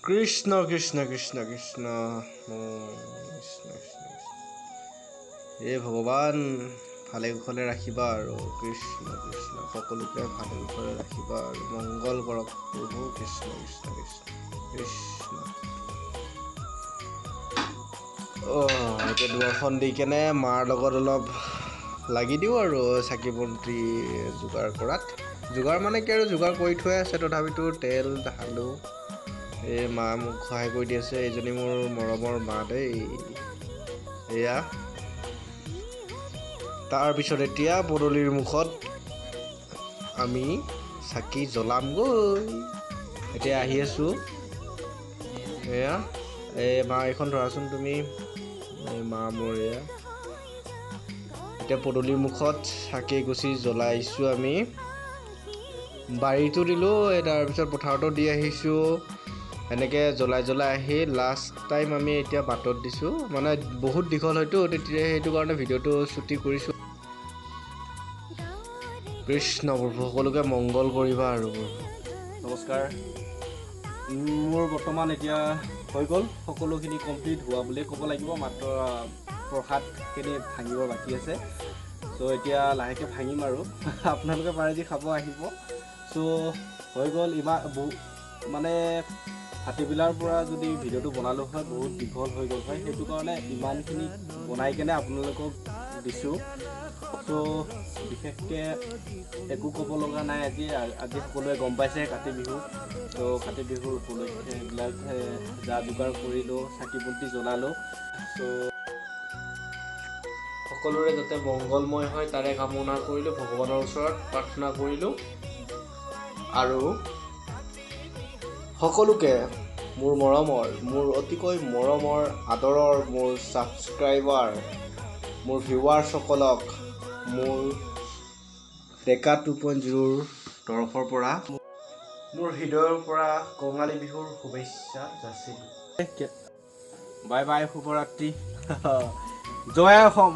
কৃষ্ণ কৃষ্ণ কৃষ্ণ কৃষ্ণ কৃষ্ণ কৃষ্ণ হে ভগৱান ভালে কুশলে ৰাখিবা আৰু কৃষ্ণ কৃষ্ণ সকলোকে ভালে কুশলে ৰাখিবা আৰু মংগল কৰক প্ৰভু কৃষ্ণ কৃষ্ণ কৃষ্ণ কৃষ্ণ এতিয়া দুৱাৰখন দি কেনে মাৰ লগত অলপ লাগি দিওঁ আৰু চাকি বন্তি যোগাৰ কৰাত যোগাৰ মানে কি আৰু যোগাৰ কৰি থোৱাই আছে তথাপিতো তেল ঢালোঁ এই মা মোক সহায় কৰি দি আছে এইজনী মোৰ মৰমৰ মা দেই এয়া তাৰপিছত এতিয়া পদূলিৰ মুখত আমি চাকি জ্বলামগৈ এতিয়া আহি আছোঁ এয়া এই মা এইখন ধৰাচোন তুমি এই মা মোৰ এয়া এতিয়া পদূলিৰ মুখত চাকি এগছি জ্বলাইছোঁ আমি বাৰীতো দিলোঁ তাৰপিছত পথাৰতো দি আহিছোঁ এনেকৈ জ্বলাই আহি লাষ্ট টাইম আমি এতিয়া বাটত দিছোঁ মানে বহুত দীঘল হয়তো তেতিয়া সেইটো কাৰণে ভিডিঅ'টো শ্বুটি কৰিছোঁ কৃষ্ণ প্ৰভু সকলোকে মংগল কৰিবা আৰু নমস্কাৰ মোৰ বৰ্তমান এতিয়া হৈ গ'ল সকলোখিনি কমপ্লিট হোৱা বুলিয়ে ক'ব লাগিব মাত্ৰ প্ৰসাদখিনি ভাঙিব বাকী আছে চ' এতিয়া লাহেকৈ ভাঙিম আৰু আপোনালোকে পাৰে যি খাব আহিব চ' হৈ গ'ল ইমান মানে হাতীবিলাৰ পৰা যদি ভিডিঅ'টো বনালোঁ হয় বহুত দীঘল হৈ গ'ল হয় সেইটো কাৰণে ইমানখিনি বনাই কেনে আপোনালোকক দিছোঁ চ' বিশেষকৈ একো ক'ব লগা নাই আজি সকলোৱে গম পাইছে কাতি বিহু ত' কাতি বিহুৰ উপলক্ষে এইবিলাক যা যোগাৰ কৰিলোঁ চাকি বন্তি জ্বলালোঁ চ' সকলোৰে যাতে মংগলময় হয় তাৰে কামনা কৰিলোঁ ভগৱানৰ ওচৰত প্ৰাৰ্থনা কৰিলোঁ আৰু সকলোকে মোৰ মৰমৰ মোৰ অতিকৈ মৰমৰ আদৰৰ মোৰ ছাবস্ক্ৰাইবাৰ মোৰ ভিউৱাৰসকলক মোৰ ডেকা 2.0ৰ তৰফৰ পৰা মোৰ হৃদয়ৰ পৰা কঙালী বিহুৰ শুভেচ্ছা যাচিলোঁ বাই বাই শুভৰাত্ৰি জয় অসম।